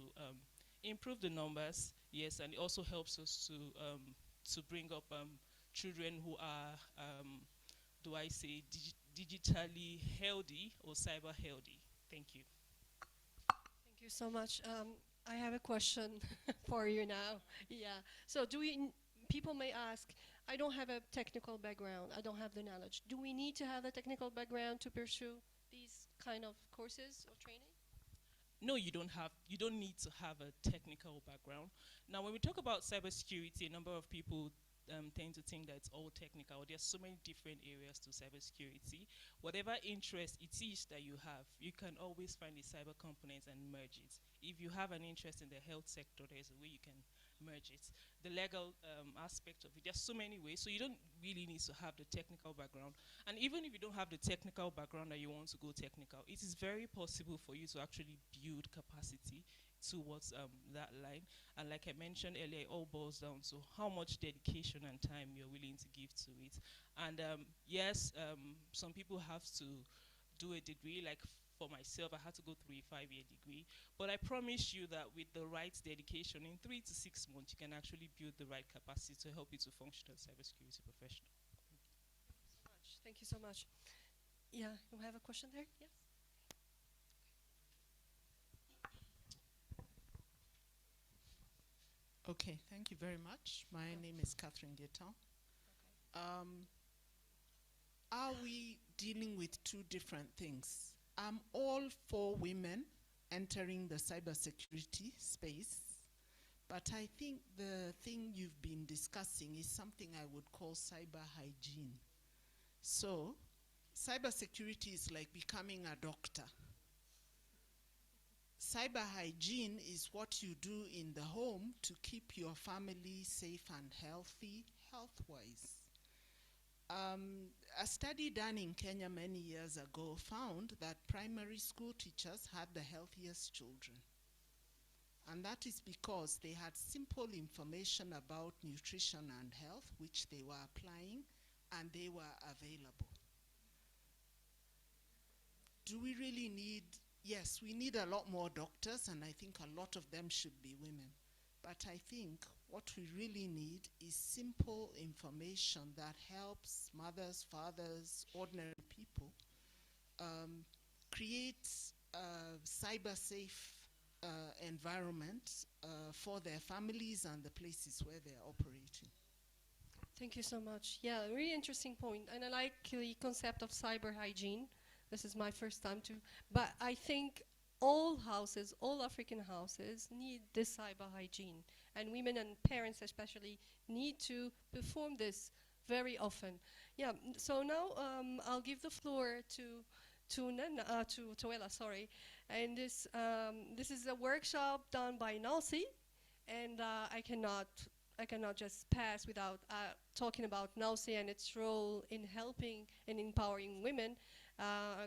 improve the numbers, yes, and it also helps us to bring up children who are, do I say, digitally healthy or cyber healthy. Thank you. Thank you so much. I have a question for you now. Yeah. So people may ask, I don't have a technical background, I don't have the knowledge. Do we need to have a technical background to pursue these kind of courses or training? no, you don't need to have a technical background. Now, when we talk about cybersecurity, a number of people tend to think that it's all technical. There's so many different areas to cybersecurity. Whatever interest it is that you have, you can always find the cyber components and merge it. If you have an interest in the health sector, there's a way you can merge it. The legal aspect of it, there's so many ways, so you don't really need to have the technical background. And even if you don't have the technical background that you want to go technical, it is very possible for you to actually build capacity towards that line. And like I mentioned earlier, it all boils down to how much dedication and time you're willing to give to it. And yes, some people have to do a degree. Like for myself, I had to go through a 5-year degree. But I promise you that with the right dedication, in 3 to 6 months, you can actually build the right capacity to help you to function as a cybersecurity professional. Thank you so much. Yeah, you have a question there? Yes. Okay, thank you very much. My name is Catherine Guetan. Are we dealing with two different things? I'm all for women entering the cybersecurity space, but I think the thing you've been discussing is something I would call cyber hygiene. So, cybersecurity is like becoming a doctor. Cyber hygiene is what you do in the home to keep your family safe and healthy, health-wise. A study done in Kenya many years ago found that primary school teachers had the healthiest children. And that is because they had simple information about nutrition and health, which they were applying, and they were available. Do we really need, yes, we need a lot more doctors, and I think a lot of them should be women. But I think what we really need is simple information that helps mothers, fathers, ordinary people create a cyber-safe environment for their families and the places where they're operating. Thank you so much. Yeah, really interesting point. And I like the concept of cyber hygiene. This is my first time to, but I think all houses, all African houses need this cyber hygiene. And women and parents especially need to perform this very often. Yeah, so now I'll give the floor to Toela, sorry. And this is a workshop done by NALSI, and I cannot just pass without talking about NALSI and its role in helping and empowering women,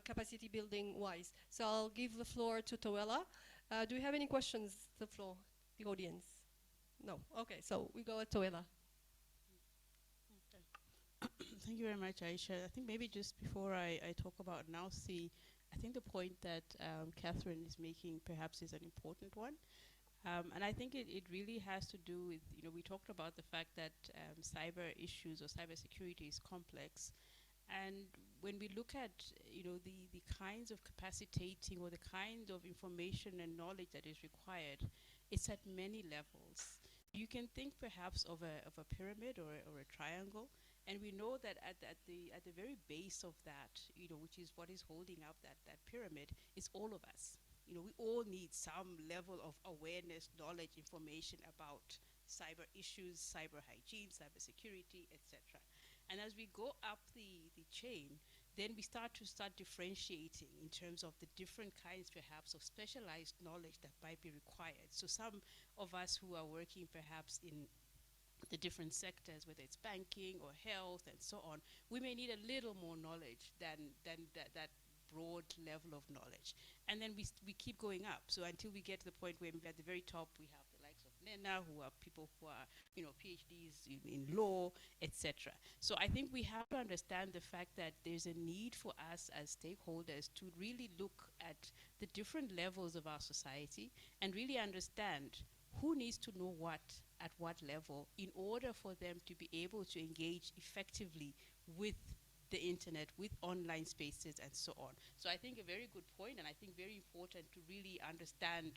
capacity building wise. So I'll give the floor to Toela. Do you have any questions? The floor, the audience. No. Okay. So we go at Toela. Thank you very much, Aisha. I think maybe just before I talk about NALSI, I think the point that Catherine is making perhaps is an important one. And I think it really has to do with, we talked about the fact that cyber issues or cybersecurity is complex. And when we look at, the kinds of capacitating or the kind of information and knowledge that is required, it's at many levels. You can think perhaps of a pyramid or a triangle, and we know that at the very base of that, which is what is holding up that pyramid, is all of us. We all need some level of awareness, knowledge, information about cyber issues, cyber hygiene, cyber security, etc. And as we go up the chain, then we start differentiating in terms of the different kinds, perhaps, of specialized knowledge that might be required. So some of us who are working perhaps in the different sectors, whether it's banking or health and so on, we may need a little more knowledge than that broad level of knowledge. And then we keep going up. So until we get to the point where at the very top we have the likes of Nena, who are people who are, PhDs in law, etc. So I think we have to understand the fact that there's a need for us as stakeholders to really look at the different levels of our society and really understand who needs to know what at what level in order for them to be able to engage effectively with the internet, with online spaces, and so on. So I think a very good point, and I think very important to really understand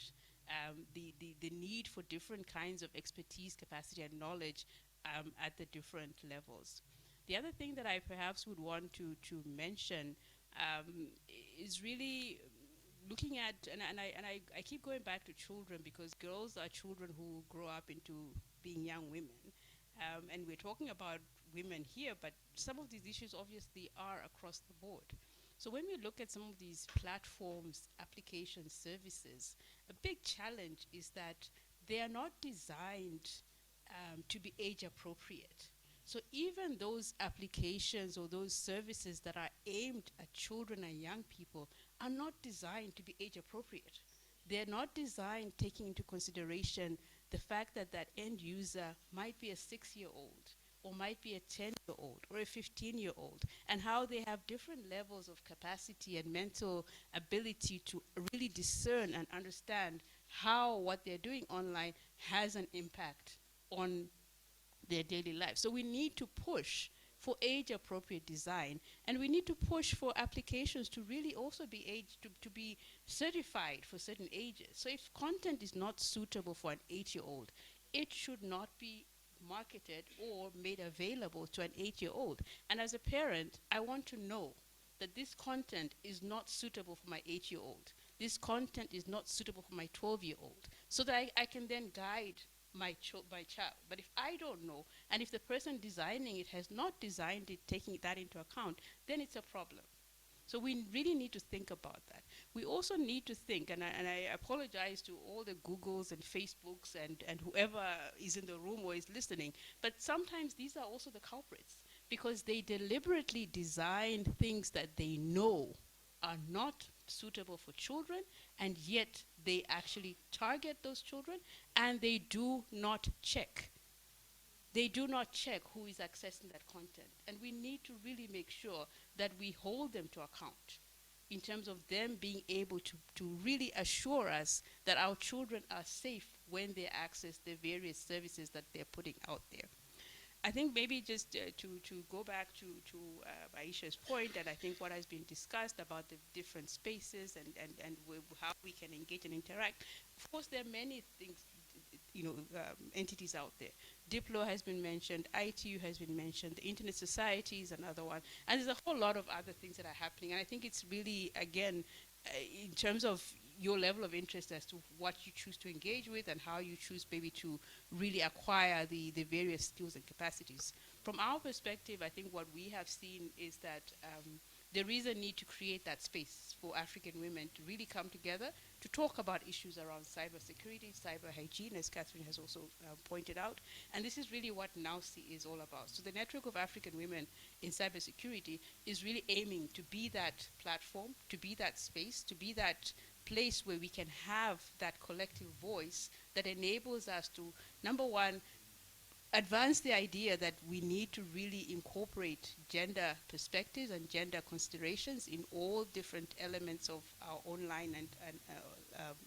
the need for different kinds of expertise, capacity, and knowledge at the different levels. The other thing that I perhaps would want to mention is really looking at, I keep going back to children because girls are children who grow up into being young women. And we're talking about women here, but some of these issues obviously are across the board. So when we look at some of these platforms, application services, a big challenge is that they are not designed to be age appropriate. So even those applications or those services that are aimed at children and young people are not designed to be age appropriate. They're not designed taking into consideration the fact that that end user might be a 6-year-old or might be a 10-year-old or a 15-year-old, and how they have different levels of capacity and mental ability to really discern and understand how what they're doing online has an impact on their daily life. So we need to push for age-appropriate design, and we need to push for applications to really also be to be certified for certain ages. So if content is not suitable for an 8-year-old, it should not be marketed or made available to an 8-year-old. And as a parent, I want to know that this content is not suitable for my 8-year-old. This content is not suitable for my 12-year-old, so that I can then guide my child. But if I don't know, and if the person designing it has not designed it taking that into account, then it's a problem. So we really need to think about that. We also need to think, and I apologize to all the Googles and Facebooks and whoever is in the room or is listening, but sometimes these are also the culprits, because they deliberately design things that they know are not suitable for children, and yet they actually target those children, and they do not check. They do not check who is accessing that content. And we need to really make sure that we hold them to account in terms of them being able to really assure us that our children are safe when they access the various services that they're putting out there. I think maybe just to go back to Aisha's point, and I think what has been discussed about the different spaces and how we can engage and interact. Of course, there are many things, entities out there. Diplo has been mentioned, ITU has been mentioned, the Internet Society is another one, and there's a whole lot of other things that are happening. And I think it's really, again, in terms of your level of interest as to what you choose to engage with and how you choose maybe to really acquire the various skills and capacities. From our perspective, I think what we have seen is that there is a need to create that space for African women to really come together to talk about issues around cybersecurity, cyber hygiene, as Catherine has also pointed out. And this is really what NAUSI is all about. So the Network of African Women in Cybersecurity is really aiming to be that platform, to be that space, to be that place where we can have that collective voice that enables us to, number one, advance the idea that we need to really incorporate gender perspectives and gender considerations in all different elements of our online and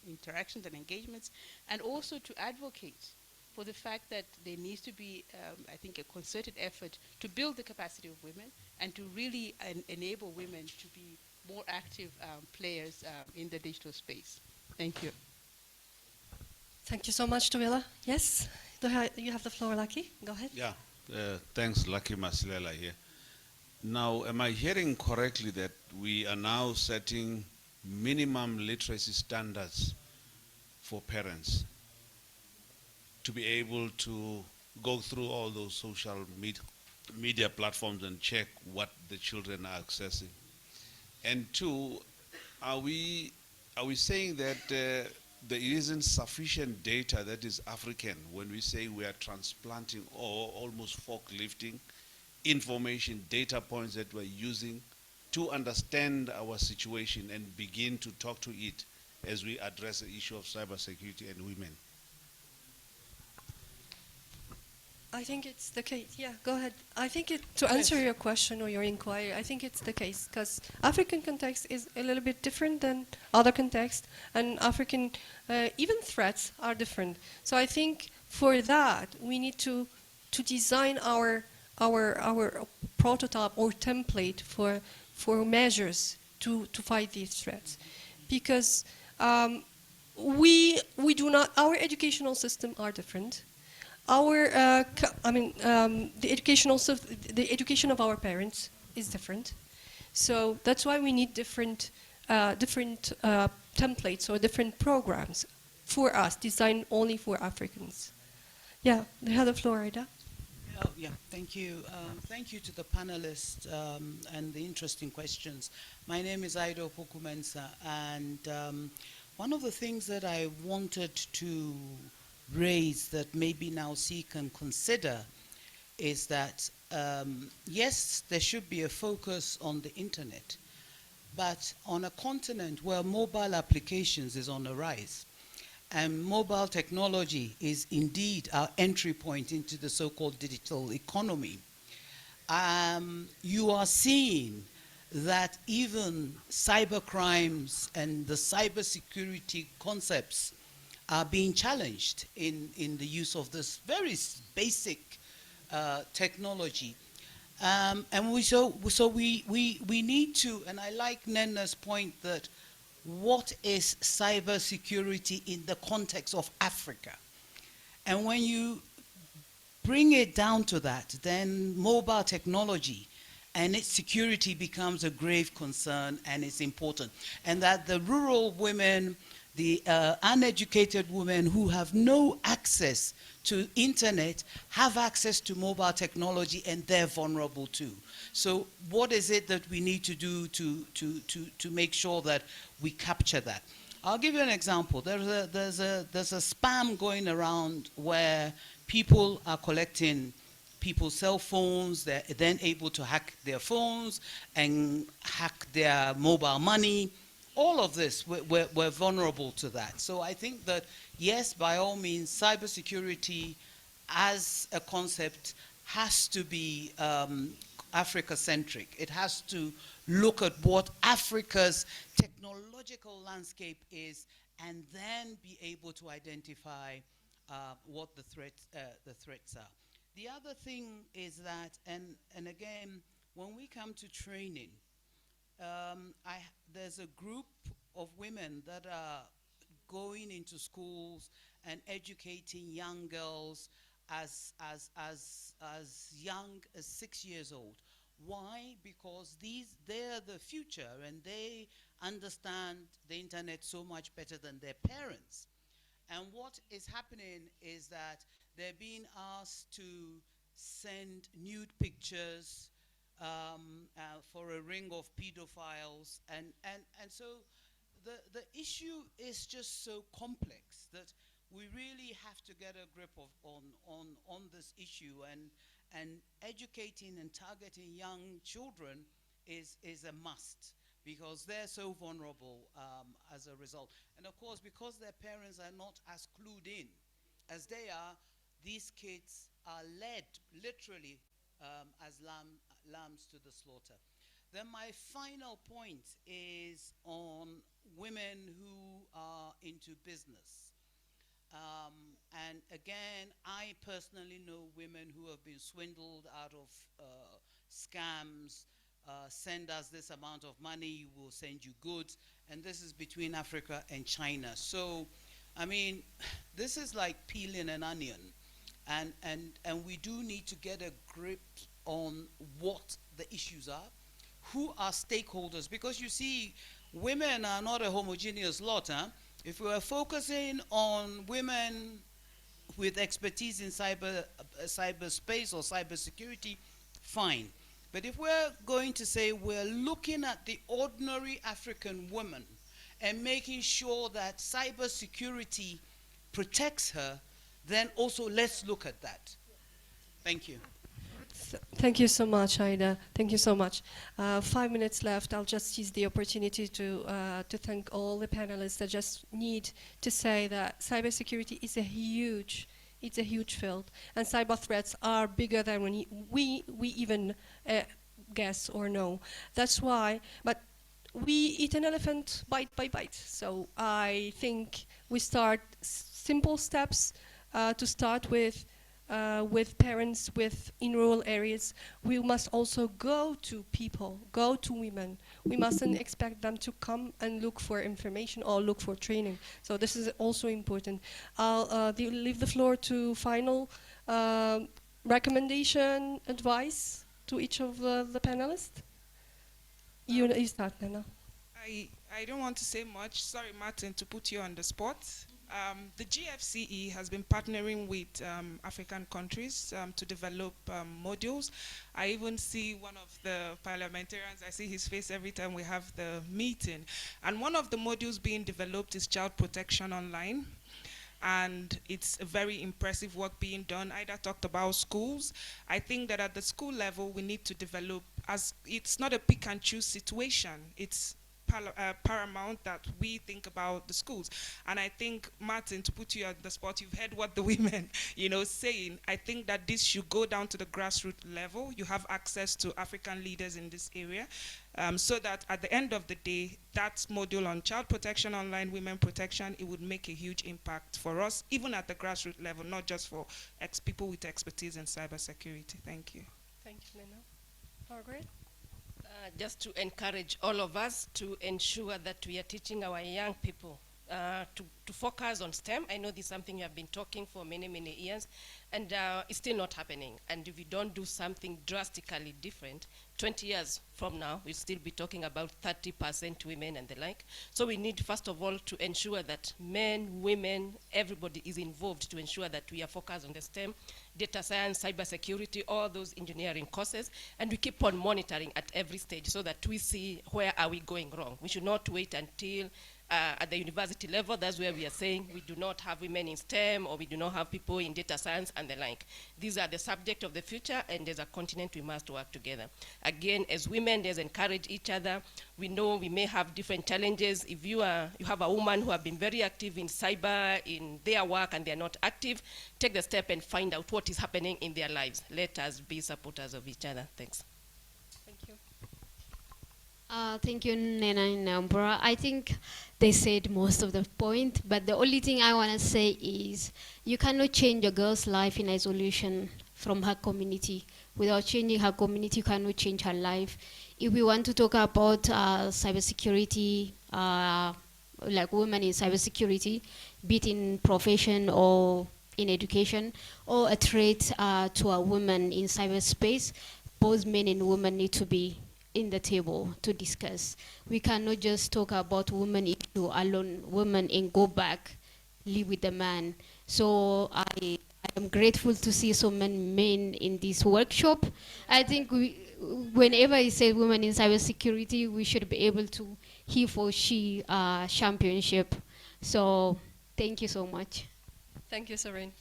interactions and engagements, and also to advocate for the fact that there needs to be, I think, a concerted effort to build the capacity of women and to really enable women to be more active players in the digital space. Thank you. Thank you so much, Tuwila. Yes, you have the floor, Lucky. Go ahead. Yeah, thanks, Lucky Masilela here. Now, am I hearing correctly that we are now setting minimum literacy standards for parents to be able to go through all those social media platforms and check what the children are accessing? And two, are we saying that there isn't sufficient data that is African when we say we are transplanting or almost forklifting information, data points that we're using to understand our situation and begin to talk to it as we address the issue of cybersecurity and women? I think it's the case. Yeah, go ahead. I think to answer your question or your inquiry, I think it's the case because African context is a little bit different than other contexts, and African even threats are different. So I think for that we need to design our prototype or template for measures to fight these threats, because we do not. Our educational system are different. Our, the education of our parents is different, so that's why we need different templates or different programs for us, designed only for Africans. Yeah, they have the floor, Ida. Oh, yeah, thank you. Thank you to the panelists and the interesting questions. My name is Ido Pokumensa, and one of the things that I wanted to raise that maybe now C can consider is that, yes, there should be a focus on the internet, but on a continent where mobile applications is on the rise, and mobile technology is indeed our entry point into the so-called digital economy, you are seeing that even cyber crimes and the cybersecurity concepts are being challenged in the use of this very basic technology. And we need to, and I like Nena's point that what is cybersecurity in the context of Africa? And when you bring it down to that, then mobile technology and its security becomes a grave concern, and it's important. And that the rural women, the uneducated women who have no access to internet have access to mobile technology, and they're vulnerable too. So what is it that we need to do to make sure that we capture that? I'll give you an example. There's a spam going around where people are collecting people's cell phones. They're then able to hack their phones and hack their mobile money. All of this, we're vulnerable to that. So I think that, yes, by all means, cybersecurity as a concept has to be Africa-centric. It has to look at what Africa's technological landscape is, and then be able to identify what the threats are. The other thing is that, and again, when we come to training, there's a group of women that are going into schools and educating young girls as young as 6 years old. Why? Because they're the future, and they understand the internet so much better than their parents. And what is happening is that they're being asked to send nude pictures for a ring of pedophiles. And so the issue is just so complex that we really have to get a grip on this issue, and educating and targeting young children is a must, because they're so vulnerable as a result. And of course, because their parents are not as clued in as they are, these kids are led literally as lambs to the slaughter. Then my final point is on women who are into business. And again, I personally know women who have been swindled out of scams. Send us this amount of money, we'll send you goods. And this is between Africa and China. So, I mean, this is like peeling an onion. And we do need to get a grip on what the issues are, who are stakeholders, because you see, women are not a homogeneous lot. Huh? If we are focusing on women with expertise in cyberspace or cybersecurity, fine. But if we're going to say we're looking at the ordinary African woman and making sure that cybersecurity protects her, then also let's look at that. Thank you. Thank you so much, Aida. Thank you so much. 5 minutes left. I'll just use the opportunity to thank all the panelists. I just need to say that cybersecurity is it's a huge field, and cyber threats are bigger than we even guess or know. That's why, but we eat an elephant bite by bite. So I think we start simple steps to start with parents in rural areas. We must also go to people, go to women. We mustn't expect them to come and look for information or look for training. So this is also important. I'll leave the floor to final recommendation, advice to each of the panelists. You start, Nana. I don't want to say much. Sorry, Martin, to put you on the spot. The GFCE has been partnering with African countries to develop modules. I even see one of the parliamentarians, I see his face every time we have the meeting. And one of the modules being developed is child protection online. And it's a very impressive work being done. Ida talked about schools. I think that at the school level, we need to develop, as it's not a pick and choose situation. It's paramount that we think about the schools. And I think, Martin, to put you on the spot, you've heard what the women, saying. I think that this should go down to the grassroots level. You have access to African leaders in this area, so that at the end of the day, that module on child protection online, women protection, it would make a huge impact for us, even at the grassroots level, not just for people with expertise in cybersecurity. Thank you. Thank you, Nena. Margaret? Just to encourage all of us to ensure that we are teaching our young people to focus on STEM. I know this is something you have been talking for many, many years, and it's still not happening. And if we don't do something drastically different, 20 years from now, we'll still be talking about 30% women and the like. So we need, first of all, to ensure that men, women, everybody is involved to ensure that we are focused on the STEM, data science, cybersecurity, all those engineering courses, and we keep on monitoring at every stage so that we see where are we going wrong. We should not wait until at the university level, that's where we are saying we do not have women in STEM, or we do not have people in data science and the like. These are the subject of the future, and as a continent we must work together. Again, as women, let's encourage each other. We know we may have different challenges. If you have a woman who have been very active in cyber, in their work, and they're not active, take the step and find out what is happening in their lives. Let us be supporters of each other. Thanks. Thank you. Thank you, Nena and Nambra. I think they said most of the point, but the only thing I want to say is you cannot change a girl's life in isolation from her community. Without changing her community, you cannot change her life. If we want to talk about cybersecurity, like women in cybersecurity, be it in profession or in education, or a threat to a woman in cyberspace, both men and women need to be in the table to discuss. We cannot just talk about women issue alone, women and go back, live with the man. So I am grateful to see so many men in this workshop. I think whenever it says women in cybersecurity, we should be able to he for she championship. So thank you so much. Thank you, Serene.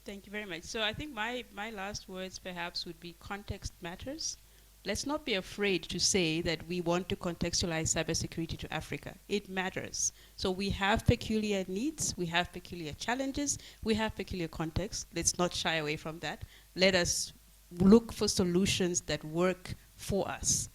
Thank you very much. So I think my last words perhaps would be context matters. Let's not be afraid to say that we want to contextualize cybersecurity to Africa. It matters. So we have peculiar needs, we have peculiar challenges, we have peculiar contexts. Let's not shy away from that. Let us look for solutions that work for us.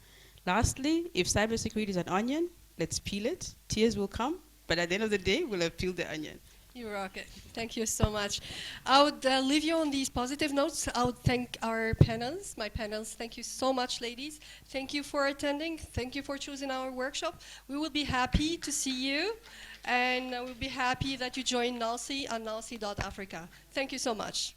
Lastly, if cybersecurity is an onion, let's peel it. Tears will come, but at the end of the day, we'll have peeled the onion. You rock it. Thank you so much. I would leave you on these positive notes. I would thank our panels, my panels. Thank you so much, ladies. Thank you for attending. Thank you for choosing our workshop. We will be happy to see you, and we'll be happy that you join NALSI on nalsi.africa. Thank you so much.